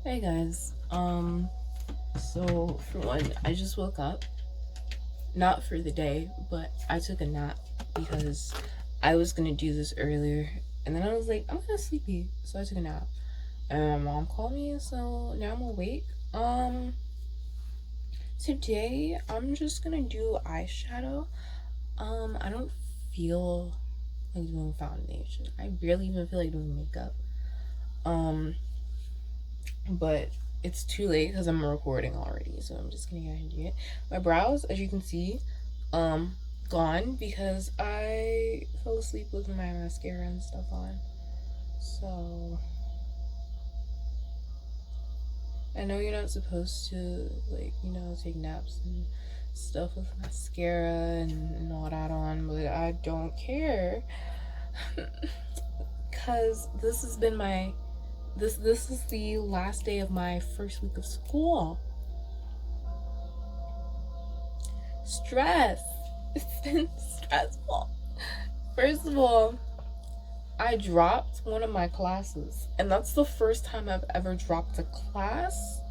Hey guys. So for one, I just woke up. Not for the day, but I took a nap because I was gonna do this earlier, and then I was like, I'm kind of sleepy, so I took a nap. And my mom called me, so now I'm awake. Today I'm just gonna do eyeshadow. I don't feel like doing foundation. I barely even feel like doing makeup. Um, but it's too late because I'm recording already, so I'm just gonna go ahead and do it. My brows, as you can see, um, gone because I fell asleep with my mascara and stuff on. So I know you're not supposed to, like, take naps and stuff with mascara and all that on, but I don't care because this has been my this is the last day of my first week of school. Stress. It's been stressful. First of all, I dropped one of my classes, and that's the first time I've ever dropped a class.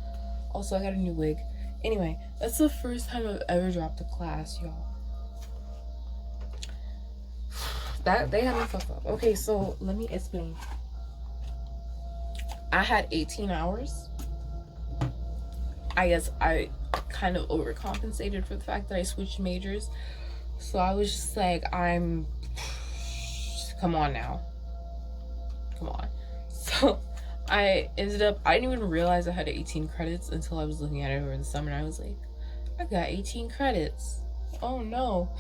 Also, I got a new wig. Anyway, that's the first time I've ever dropped a class, y'all. That they had me fucked up. Okay, so let me explain. I had 18 hours. I guess I kind of overcompensated for the fact that I switched majors. So I was just like, come on now. Come on. So I ended up, I didn't even realize I had 18 credits until I was looking at it over the summer. And I was like, I got 18 credits. Oh no.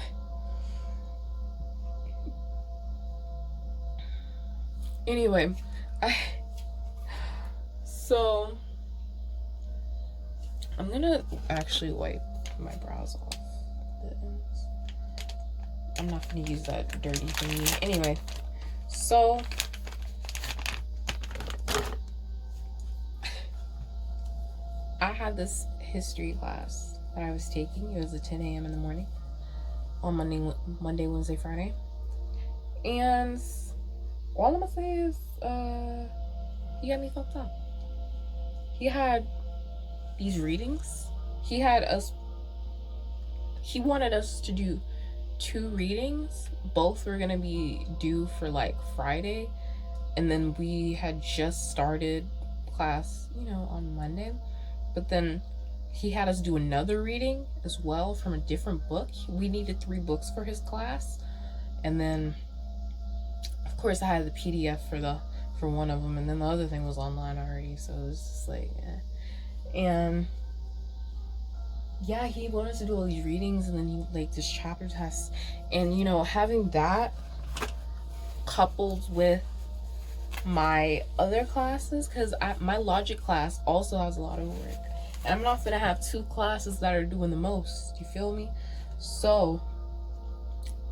Anyway, so I'm gonna actually wipe my brows off the ends. I'm not gonna use that dirty thingy. Anyway, so I had this history class that I was taking. It was at 10 a.m. in the morning on Monday, Wednesday, Friday. And all I'm gonna say is, he got me fucked up. He had these readings. He wanted us to do 2 readings. Both were gonna be due for like Friday. And then we had just started class, on Monday. But then he had us do another reading as well from a different book. We needed 3 books for his class. And then, of course, I had the PDF for one of them. And then the other thing was online already. So it was just like, And yeah, he wanted to do all these readings and then like this chapter test. And, having that coupled with my other classes, because my logic class also has a lot of work. And I'm not gonna have 2 classes that are doing the most. You feel me? So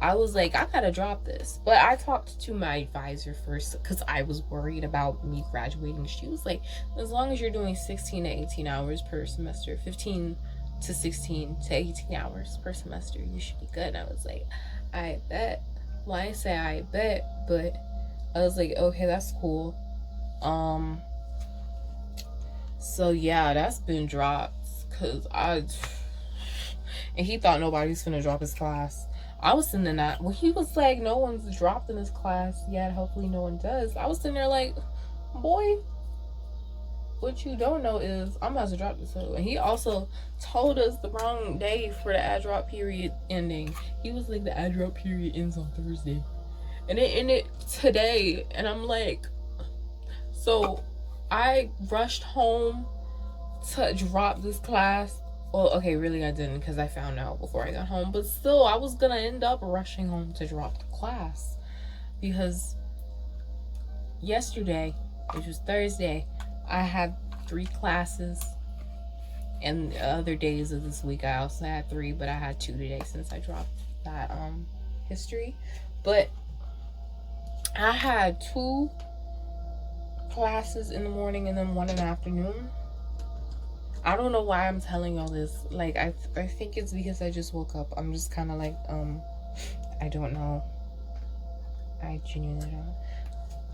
I was like, I gotta drop this. But I talked to my advisor first because I was worried about me graduating. She was like, as long as you're doing 16 to 18 hours per semester, 15 to 16 to 18 hours per semester, you should be good. And I was like, I bet. Well, I say I bet, but I was like, okay, that's cool. So yeah, that's been dropped because and he thought nobody's gonna drop his class. I was sitting in that when he was like, no one's dropped in his class yet, hopefully no one does. I was sitting there like, boy, what you don't know is I'm about to drop this hoe. And he also told us the wrong day for the ad drop period ending. He was like, the ad drop period ends on Thursday. And it ended today. And I'm like, so I rushed home to drop this class. Well, okay, really I didn't because I found out before I got home. But still, I was going to end up rushing home to drop the class. Because yesterday, which was Thursday, I had 3 classes. And the other days of this week, I also had 3. But I had 2 today since I dropped that history. But I had 2 classes in the morning and then 1 in the afternoon. I don't know why I'm telling y'all this. Like, I think it's because I just woke up. I'm just kind of like, I don't know. I genuinely don't know.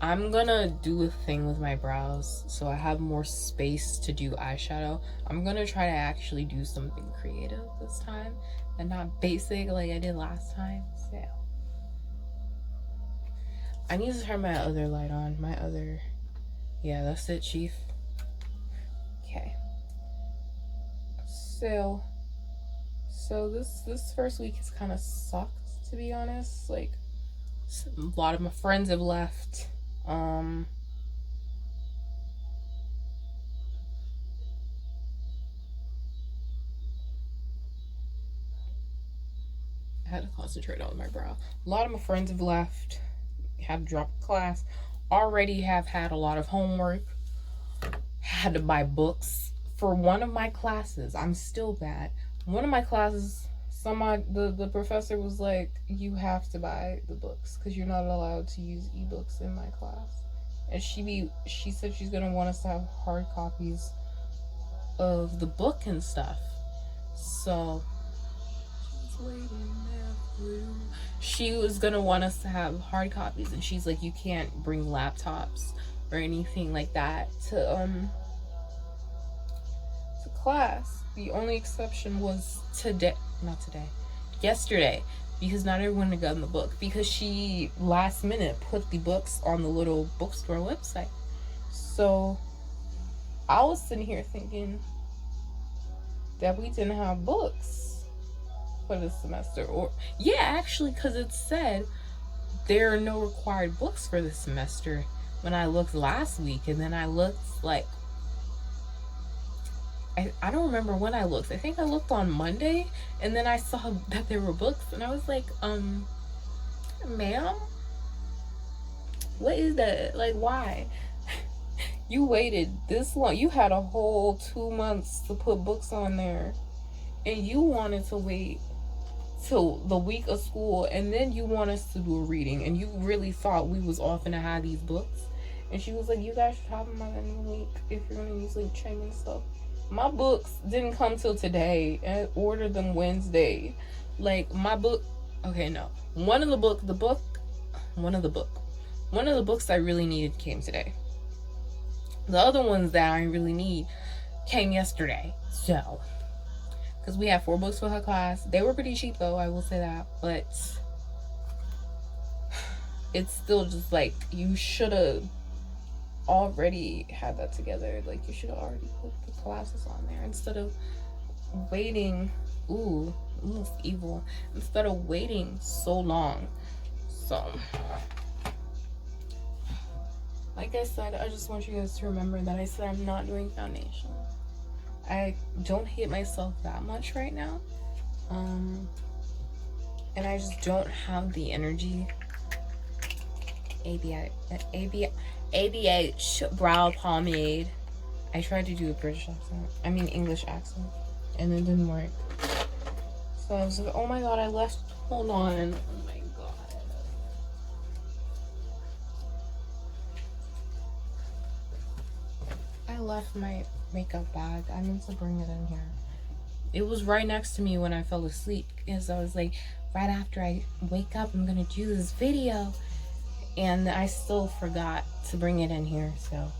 I'm gonna do a thing with my brows so I have more space to do eyeshadow. I'm gonna try to actually do something creative this time and not basic like I did last time. So I need to turn my other light on. Yeah, that's it, Chief. Okay. So this first week has kind of sucked, to be honest. Like, a lot of my friends have left. I had to concentrate on my brow. A lot of my friends have left, have dropped class, already have had a lot of homework, had to buy books for one of my classes. I'm still bad. One of my classes, the professor was like, you have to buy the books because you're not allowed to use ebooks in my class. And she said she's gonna want us to have hard copies of the book and stuff. So she was gonna want us to have hard copies, and she's like, you can't bring laptops or anything like that to class. The only exception was yesterday, because not everyone had gotten the book, because she last minute put the books on the little bookstore website. So I was sitting here thinking that we didn't have books for this semester. Or yeah, actually, because it said there are no required books for this semester when I looked last week. And then I looked like, I don't remember when I looked. I think I looked on Monday, and then I saw that there were books, and I was like, ma'am, what is that? Like, why? You waited this long. You had a whole 2 months to put books on there, and you wanted to wait till the week of school, and then you want us to do a reading, and you really thought we was all gonna have these books. And she was like, you guys should have them by the end of the week if you're gonna use like training stuff. My books didn't come till today, and I ordered them Wednesday. Like, my book, okay, no. One of the books I really needed came today. The other ones that I really need came yesterday. So, because we have 4 books for her class. They were pretty cheap though, I will say that. But it's still just like, you should have already had that together. Like, you should have already put the classes on there instead of waiting. Ooh, almost evil. Instead of waiting so long. So, like I said, I just want you guys to remember that I said I'm not doing foundation. I don't hate myself that much right now. And I just don't have the energy. ABH brow pomade. I tried to do a British accent. I mean English accent. And it didn't work. So I was like, oh my god, hold on. Oh my god. I left my makeup bag. I meant to bring it in here. It was right next to me when I fell asleep. Because I was like, right after I wake up, I'm gonna do this video. And I still forgot to bring it in here. So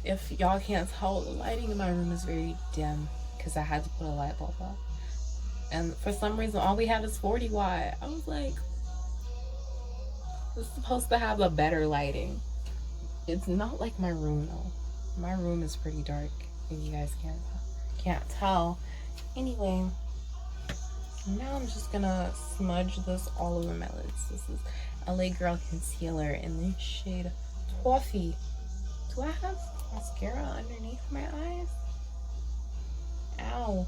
if y'all can't tell, the lighting in my room is very dim because I had to put a light bulb up. And for some reason, all we had is 40 watt. I was like, it's supposed to have a better lighting. It's not like my room though. My room is pretty dark, if you guys can't tell. Anyway, now I'm just gonna smudge this all over my lids. This is LA Girl Concealer in the shade Toffee. Do I have mascara underneath my eyes? Ow.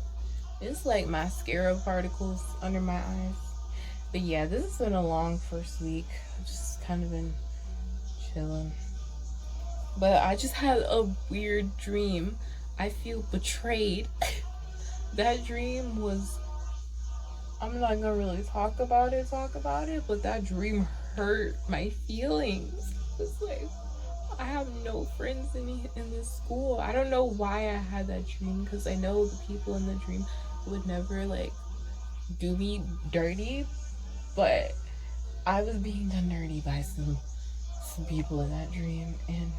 It's like mascara particles under my eyes. But yeah, this has been a long first week. I've just kind of been chilling. But I just had a weird dream. I feel betrayed. That dream was, I'm not gonna really talk about it, but that dream hurt my feelings. It's like, I have no friends in this school. I don't know why I had that dream, because I know the people in the dream would never like do me dirty, but I was being done dirty by some some people in that dream, and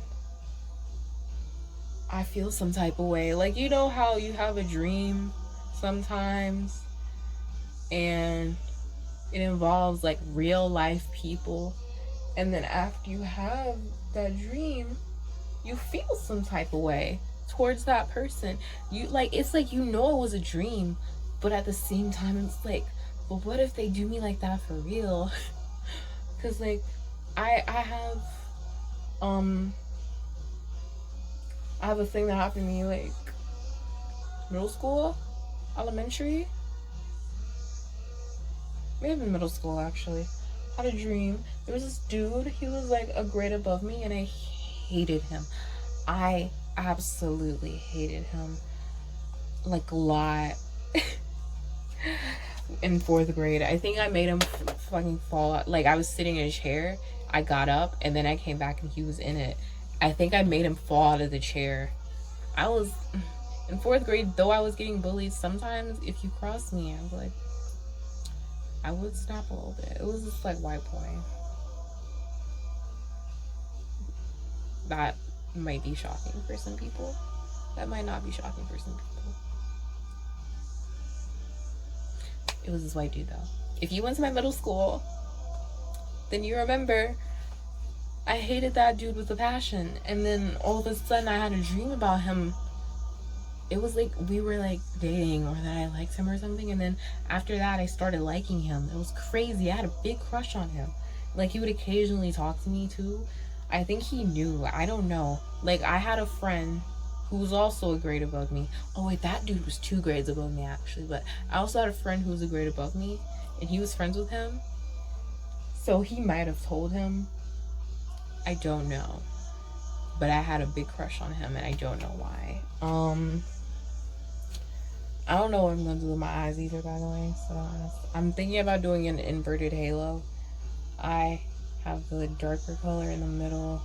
I feel some type of way. Like, you know how you have a dream sometimes and it involves like real life people, and then after you have that dream, you feel some type of way towards that person. You like, it's like, you know, it was a dream, but at the same time it's like, but what if they do me like that for real? Because like I have I have a thing that happened to me like middle school, elementary, maybe middle school actually. I had a dream. There was this dude, he was like a grade above me, and I hated him. I absolutely hated him. Like a lot. In 4th grade, I think I made him fucking fall. Like, I was sitting in a chair, I got up, and then I came back and he was in it. I think I made him fall out of the chair. I was in 4th grade, though I was getting bullied. Sometimes if you crossed me, I was like, I would stop a little bit. It was just like white boy. That might be shocking for some people. That might not be shocking for some people. It was this white dude though. If you went to my middle school, then you remember I hated that dude with a passion. And then all of a sudden I had a dream about him. It was like we were like dating, or that I liked him or something. And then after that I started liking him. It was crazy. I had a big crush on him. Like, he would occasionally talk to me too. I think he knew. I don't know. Like, I had a friend who was also a grade above me. Oh wait, that dude was 2 grades above me actually. But I also had a friend who was a grade above me, and he was friends with him. So he might have told him. I don't know. But I had a big crush on him, and I don't know why. I don't know what I'm gonna do with my eyes either, by the way. So I'm thinking about doing an inverted halo. I have the darker color in the middle,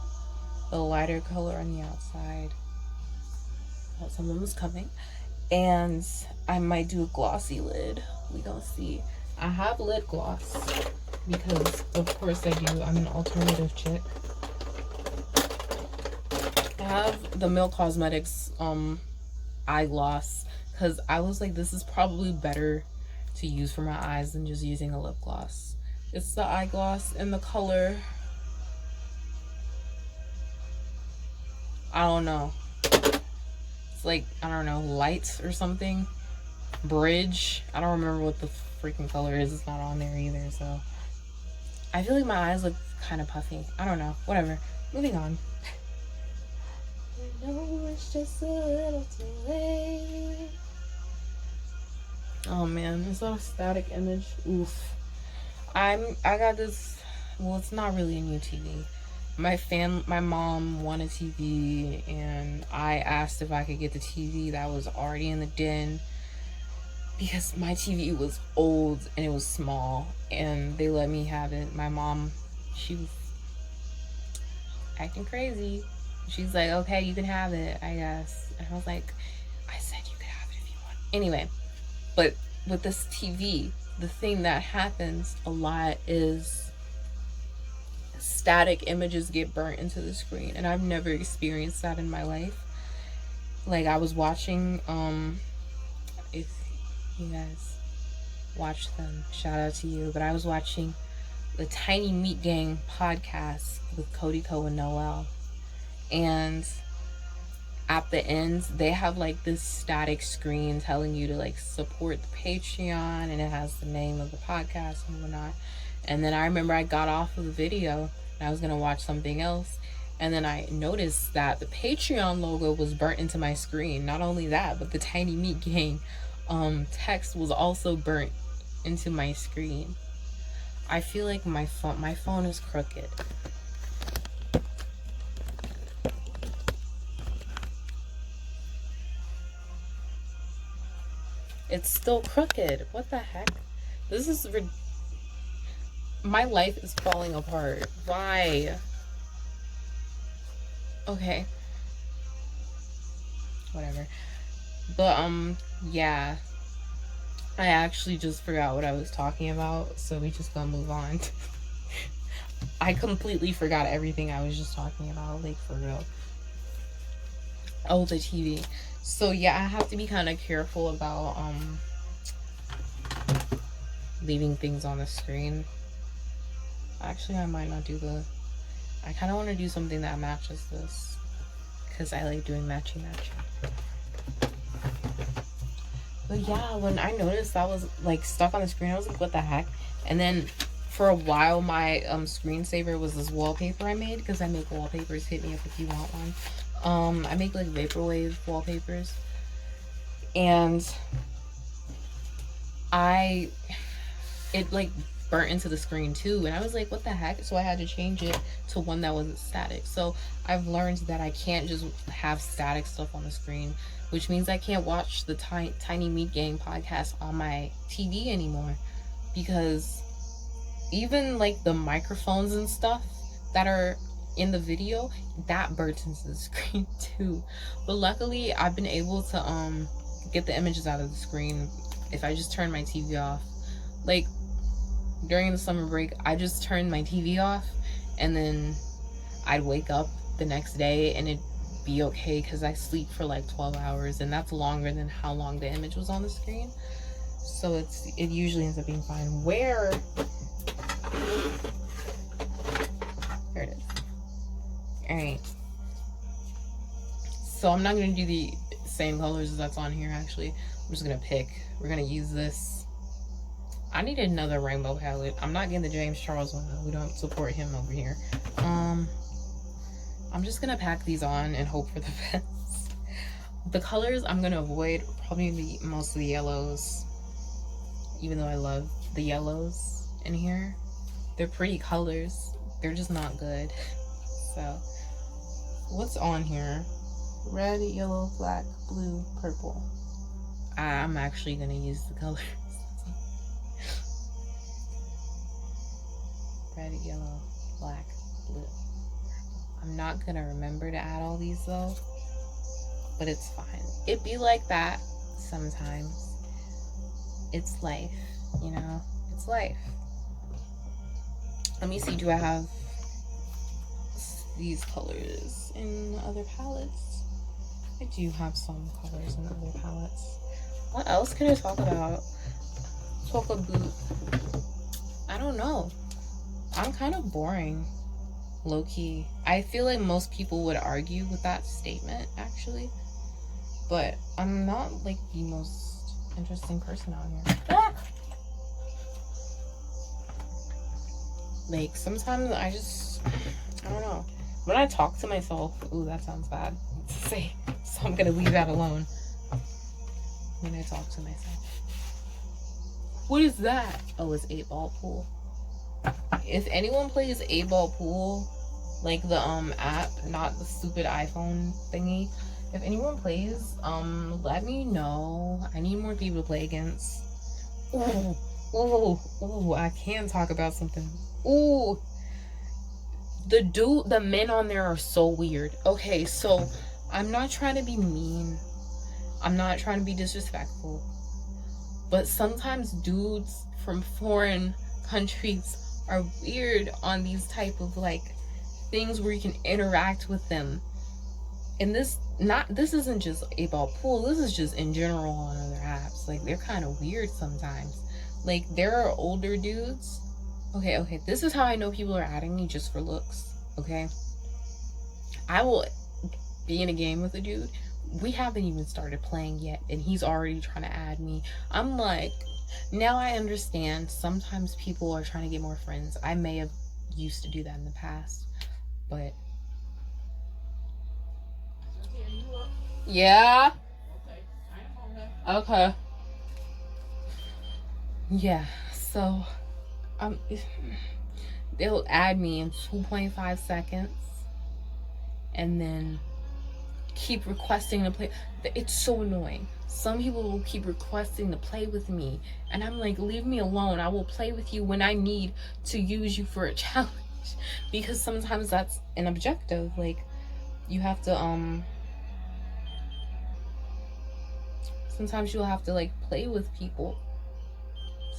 the lighter color on the outside. Oh, someone was coming. And I might do a glossy lid. We gonna see. I have lid gloss because of course I do. I'm an alternative chick. I have the Milk Cosmetics eye gloss because I was like, this is probably better to use for my eyes than just using a lip gloss. It's the eye gloss in the color, I don't know. It's like, I don't know, light or something. Bridge. I don't remember what the freaking color is. It's not on there either, so. I feel like my eyes look kind of puffy. I don't know. Whatever. Moving on. I know it's just a little too late. Oh man, is that a static image? Oof. I got this, well, it's not really a new TV. My mom wanted TV, and I asked if I could get the TV that was already in the den, because my TV was old and it was small, and they let me have it. My mom, she was acting crazy. She's like, okay, you can have it, I guess. And I was like, I said you could have it if you want. Anyway, but with this TV, the thing that happens a lot is static images get burnt into the screen, and I've never experienced that in my life. Like, I was watching, if you guys watch them, shout out to you, but I was watching the Tiny Meat Gang podcast with Cody Ko and Noel, and at the end they have like this static screen telling you to like support the Patreon, and it has the name of the podcast and whatnot. And then I remember I got off of the video and I was gonna watch something else, and then I noticed that the Patreon logo was burnt into my screen. Not only that, but the Tiny Meat Gang text was also burnt into my screen. I feel like my phone is crooked. It's still crooked. What the heck? This is my life is falling apart. Why? Okay. Whatever. But yeah. I actually just forgot what I was talking about, so we just gonna move on. I completely forgot everything I was just talking about, like, for real. Oh, the TV. So yeah, I have to be kind of careful about leaving things on the screen. Actually, I might not do the... I kind of want to do something that matches this, because I like doing matchy. But yeah, when I noticed that was like stuck on the screen, I was like, what the heck? And then for a while, my screensaver was this wallpaper I made, because I make wallpapers. Hit me up if you want one. I make like vaporwave wallpapers, and it like burnt into the screen too, and I was like, what the heck? So I had to change it to one that wasn't static. So I've learned that I can't just have static stuff on the screen, which means I can't watch the Tiny Meat Gang podcast on my TV anymore, because even like the microphones and stuff that are in the video, that burns into the screen too. But luckily I've been able to get the images out of the screen if I just turn my TV off. Like during the summer break, I just turned my TV off, and then I'd wake up the next day and it'd be okay, because I sleep for like 12 hours, and that's longer than how long the image was on the screen. So it usually ends up being fine. Here it is. Alright. So I'm not going to do the same colors as that's on here, actually. I'm just going to pick. We're going to use this. I need another rainbow palette. I'm not getting the James Charles one, though. We don't support him over here. I'm just going to pack these on and hope for the best. The colors I'm going to avoid probably most of the yellows, even though I love the yellows in here. They're pretty colors. They're just not good. So, what's on here? Red, yellow, black, blue, purple. I'm actually going to use the colors. Red, yellow, black, blue, purple. I'm not going to remember to add all these though, but it's fine. It be like that sometimes. It's life, you know? It's life. Let me see, do I have these colors in other palettes? I do have some colors in other palettes. What else can I talk about? Talk about... I don't know. I'm kind of boring, low-key. I feel like most people would argue with that statement, actually. But I'm not, like, the most interesting person out here. Ah! Like, sometimes I don't know. When I talk to myself, ooh, that sounds bad to say, so I'm gonna leave that alone. When I talk to myself. What is that? Oh, it's 8-ball pool. If anyone plays 8-ball pool, like the app, not the stupid iPhone thingy, if anyone plays, let me know. I need more people to play against. Ooh, I can talk about something. Ooh, the men on there are so weird. Okay, so I'm not trying to be mean. I'm not trying to be disrespectful. But sometimes dudes from foreign countries are weird on these type of like things where you can interact with them. And this isn't just 8-ball pool, this is just in general on other apps. Like, they're kind of weird sometimes. Like, there are older dudes. Okay, this is how I know people are adding me just for looks, okay? I will be in a game with a dude, we haven't even started playing yet, and he's already trying to add me. I'm like, now I understand sometimes people are trying to get more friends. I may have used to do that in the past, but yeah. Okay. Yeah, so they'll add me in 2.5 seconds and then keep requesting to play. It's so annoying. Some people will keep requesting to play with me, and I'm like, leave me alone. I will play with you when I need to use you for a challenge, because sometimes that's an objective. Like, you have to sometimes you'll have to like play with people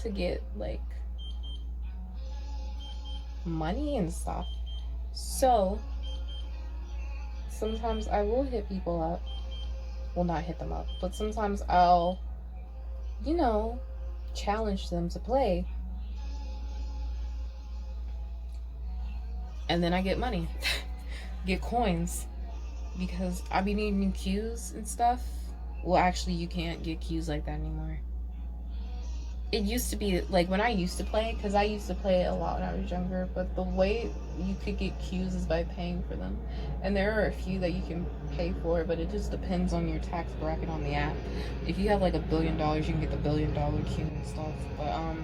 to get like money and stuff. So sometimes I will hit people up. Well, not hit them up, but sometimes I'll, you know, challenge them to play. And then I get money, get coins, because I be needing cues and stuff. Well, actually, you can't get cues like that anymore. It used to be like when I used to play, because I used to play a lot when I was younger, but the way you could get cues is by paying for them. And there are a few that you can pay for, but it just depends on your tax bracket on the app. If you have like $1 billion, you can get the $1 billion cue and stuff. But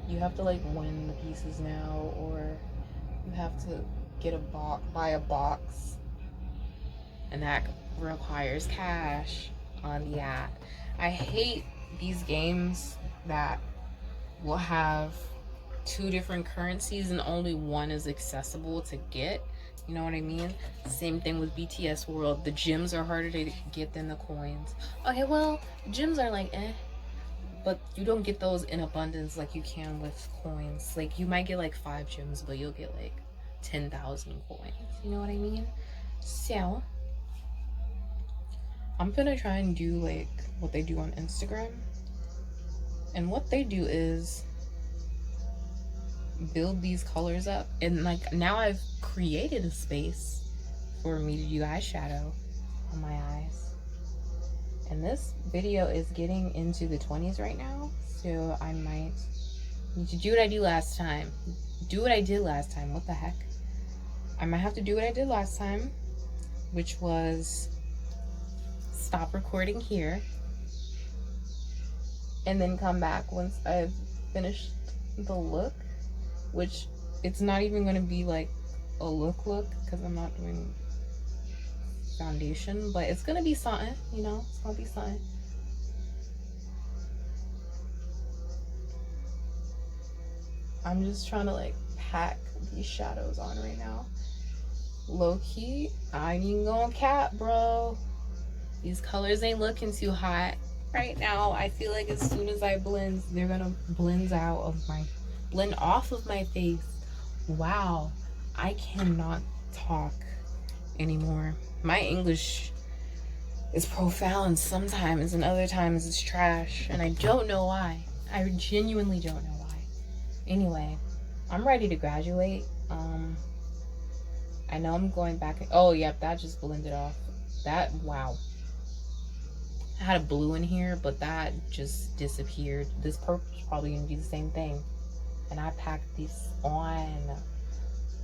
you have to like win the pieces now, or you have to get a box, buy a box, and that requires cash on the app. I hate these games that will have 2 different currencies and only one is accessible to get. You know what I mean? Same thing with BTS World. The gems are harder to get than the coins. Okay, well, gems are like but you don't get those in abundance like you can with coins. Like you might get like 5 gems, but you'll get like 10,000 coins. You know what I mean? So I'm gonna try and do like what they do on Instagram. And what they do is build these colors up, and like now I've created a space for me to do eyeshadow on my eyes. And this video is getting into the 20s right now, so I might need to do what I do last time. Do what I did last time. What the heck? I might have to do what I did last time, which was stop recording here and then come back once I've finished the look, which it's not even going to be like a look because I'm not doing foundation, but it's going to be something, you know, it's going to be something. I'm just trying to like pack these shadows on right now. Low key, I ain't even gonna cap, bro. These colors ain't looking too hot right now. I feel like as soon as I blend, they're gonna blend off of my face. Wow, I cannot talk anymore. My English is profound sometimes, and other times it's trash, and I don't know why. I genuinely don't know why. Anyway, I'm ready to graduate. I know I'm going back. Oh, yep, that just blended off. That, wow. I had a blue in here, but that just disappeared. This purple is probably going to be the same thing. And I packed these on.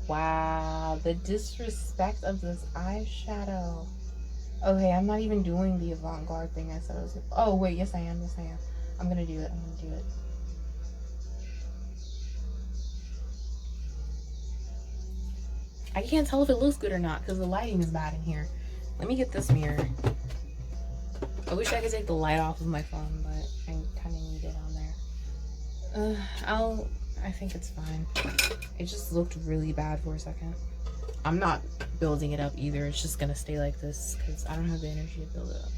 Wow, the disrespect of this eyeshadow. Okay, I'm not even doing the avant-garde thing I said I was going to. Oh, wait, yes I am, yes I am. I'm going to do it, I'm going to do it. I can't tell if it looks good or not because the lighting is bad in here. Let me get this mirror. I wish I could take the light off of my phone, but I kind of need it on there. I think it's fine. It just looked really bad for a second. I'm not building it up either. It's just gonna stay like this because I don't have the energy to build it up.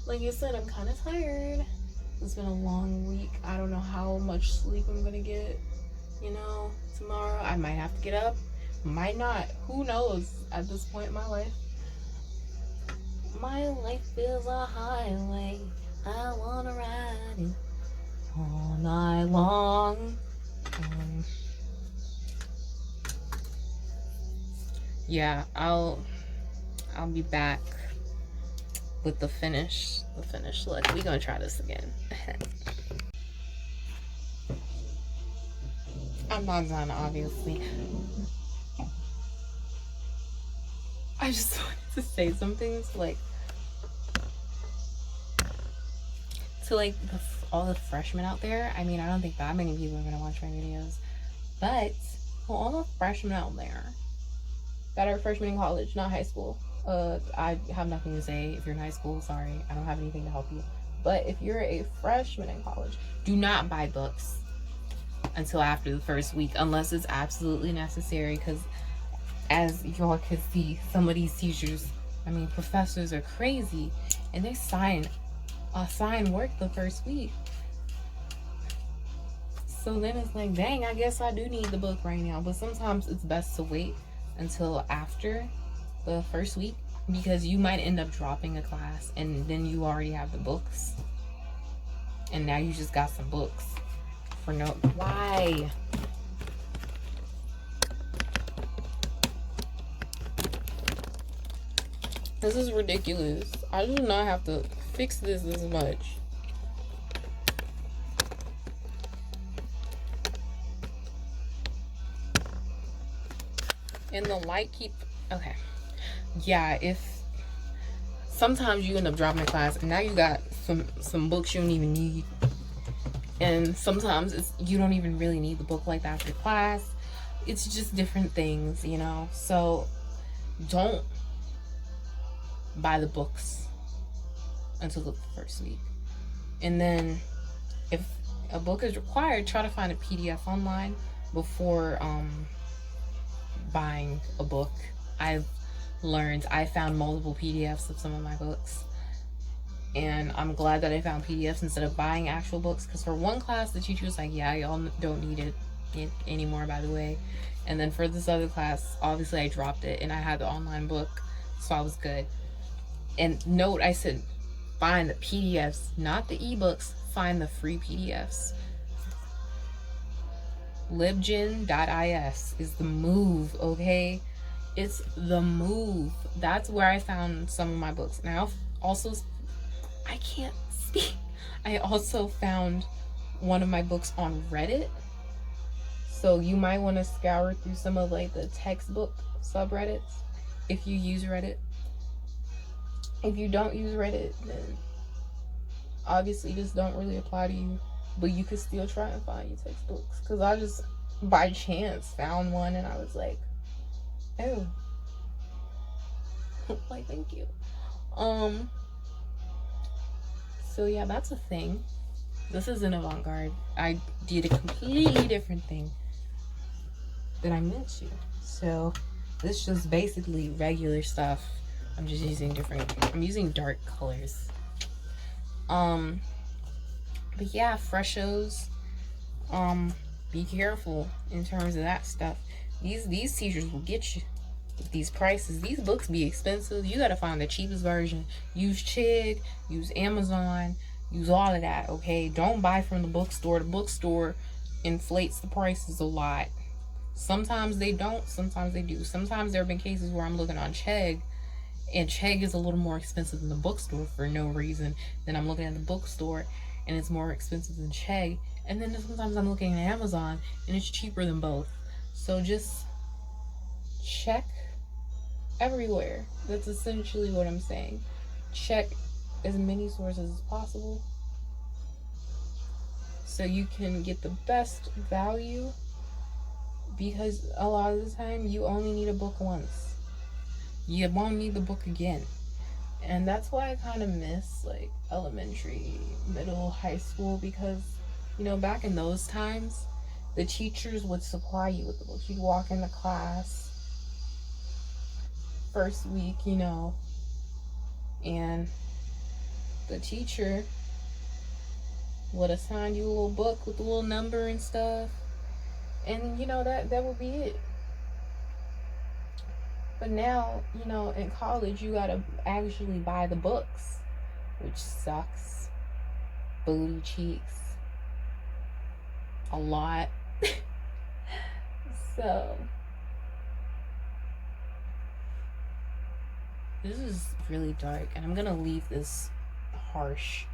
Like I said, I'm kind of tired. It's been a long week. I don't know how much sleep I'm gonna get, you know, tomorrow. I might have to get up. Might not. Who knows at this point in my life. My life is a highway. I wanna ride it all night long. Yeah, I'll be back with the finished look. We gonna try this again. I'm not done, obviously. I just wanted to say something to all the freshmen out there. I mean, I don't think that many people are gonna watch my videos, but for all the freshmen out there that are freshmen in college, not high school, I have nothing to say. If you're in high school, sorry, I don't have anything to help you. But if you're a freshman in college, do not buy books until after the first week, unless it's absolutely necessary, because as y'all can see, some of these teachers, I mean, professors are crazy, and they assign work the first week. So then it's like, dang, I guess I do need the book right now. But sometimes it's best to wait until after the first week, because you might end up dropping a class and then you already have the books. And now you just got some books for no... Why? This is ridiculous. I do not have to fix this much. And the light keep... Okay. Yeah, if... Sometimes you end up dropping a class and now you got some books you don't even need. And sometimes you don't even really need the book like that after class. It's just different things, you know? So don't buy the books until the first week. And then if a book is required, try to find a PDF online before buying a book. I found multiple PDFs of some of my books, and I'm glad that I found PDFs instead of buying actual books, because for one class the teacher was like, yeah, y'all don't need it anymore, by the way. And then for this other class, obviously I dropped it and I had the online book, so I was good. And note, I said find the PDFs, not the ebooks. Find the free PDFs. libgen.is is the move, okay? It's the move. That's where I found some of my books. Now, also, I can't speak. I also found one of my books on Reddit. So you might want to scour through some of like the textbook subreddits if you use Reddit. If you don't use Reddit, then obviously this don't really apply to you. But you could still try and find your textbooks. Because I just, by chance, found one and I was like, oh. Like, thank you. So yeah, that's a thing. This is an avant-garde. I did a completely different thing than I meant to. So this is just basically regular stuff. I'm just using I'm using dark colors. But yeah, freshos, be careful in terms of that stuff. These teachers will get you with these prices. These books be expensive. You gotta find the cheapest version. Use Chig, use Amazon, use all of that, okay? Don't buy from the bookstore. The bookstore inflates the prices a lot. Sometimes they don't, sometimes they do. Sometimes there have been cases where I'm looking on Chegg, and Chegg is a little more expensive than the bookstore for no reason. Then I'm looking at the bookstore and it's more expensive than Chegg. And then sometimes I'm looking at Amazon and it's cheaper than both. So just check everywhere. That's essentially what I'm saying. Check as many sources as possible so you can get the best value, because a lot of the time you only need a book once. You won't need the book again. And that's why I kind of miss like elementary, middle, high school, because, you know, back in those times, the teachers would supply you with the books. You'd walk into class first week, you know, and the teacher would assign you a little book with a little number and stuff. And, you know, that would be it. But now, you know, in college, you gotta actually buy the books, which sucks. Booty cheeks. A lot. So, this is really dark, and I'm gonna leave this harsh,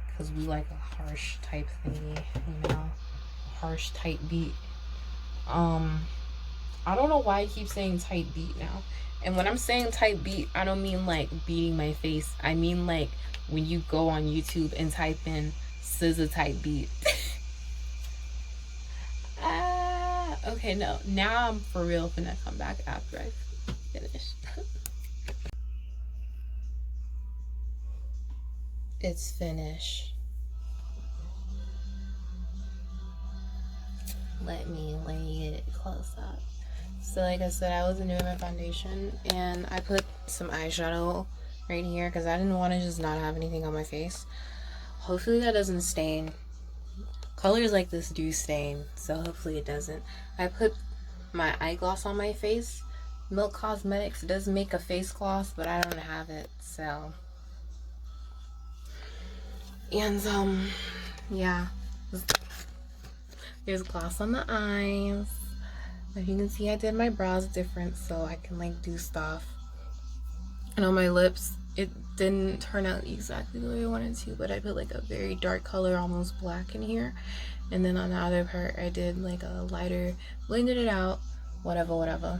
because we like a harsh type thingy, you know, harsh tight beat. I don't know why I keep saying tight beat now. And when I'm saying tight beat, I don't mean like beating my face. I mean like when you go on YouTube and type in SZA tight beat. Okay, no. Now I'm for real finna come back after I finish. It's finished. Let me lay it close up. So like I said, I wasn't doing my foundation, and I put some eyeshadow right here because I didn't want to just not have anything on my face. Hopefully that doesn't stain. Colors like this do stain, so hopefully it doesn't. I put my eye gloss on my face. Milk Cosmetics does make a face gloss, but I don't have it, so. And, yeah. There's gloss on the eyes. As you can see, I did my brows different so I can, like, do stuff. And on my lips, it didn't turn out exactly the way I wanted to, but I put, like, a very dark color, almost black in here. And then on the other part, I did, like, a lighter, blended it out, whatever.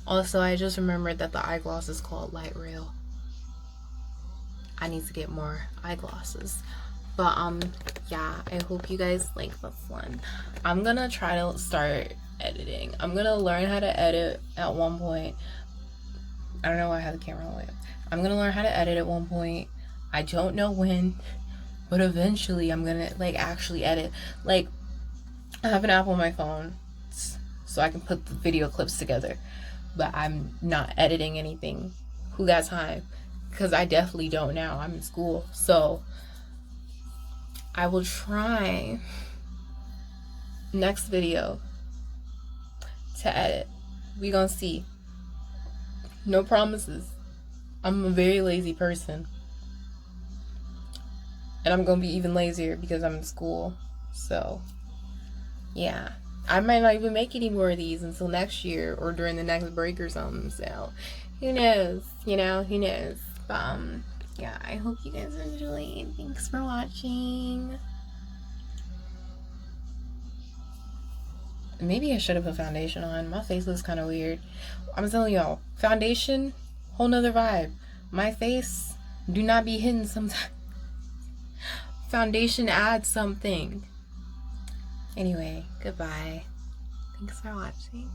Also, I just remembered that the eye gloss is called Light Rail. I need to get more eyeglasses. But yeah, I hope you guys like this one. I'm gonna try to start editing. I'm gonna learn how to edit at one point. I don't know why I have the camera on the way up. I'm gonna learn how to edit at one point. I don't know when, but eventually I'm gonna like actually edit. Like, I have an app on my phone so I can put the video clips together, but I'm not editing anything. Who got time? Because I definitely don't now. I'm in school, so I will try next video to edit. We gonna see. No promises. I'm a very lazy person, and I'm gonna be even lazier because I'm in school. So yeah, I might not even make any more of these until next year or during the next break or something. So who knows? You know, who knows? But yeah, I hope you guys enjoyed. Thanks for watching. Maybe I should have put foundation on. My face looks kind of weird. I'm telling y'all, foundation, whole nother vibe. My face, do not be hidden sometimes. Foundation adds something. Anyway, goodbye. Thanks for watching.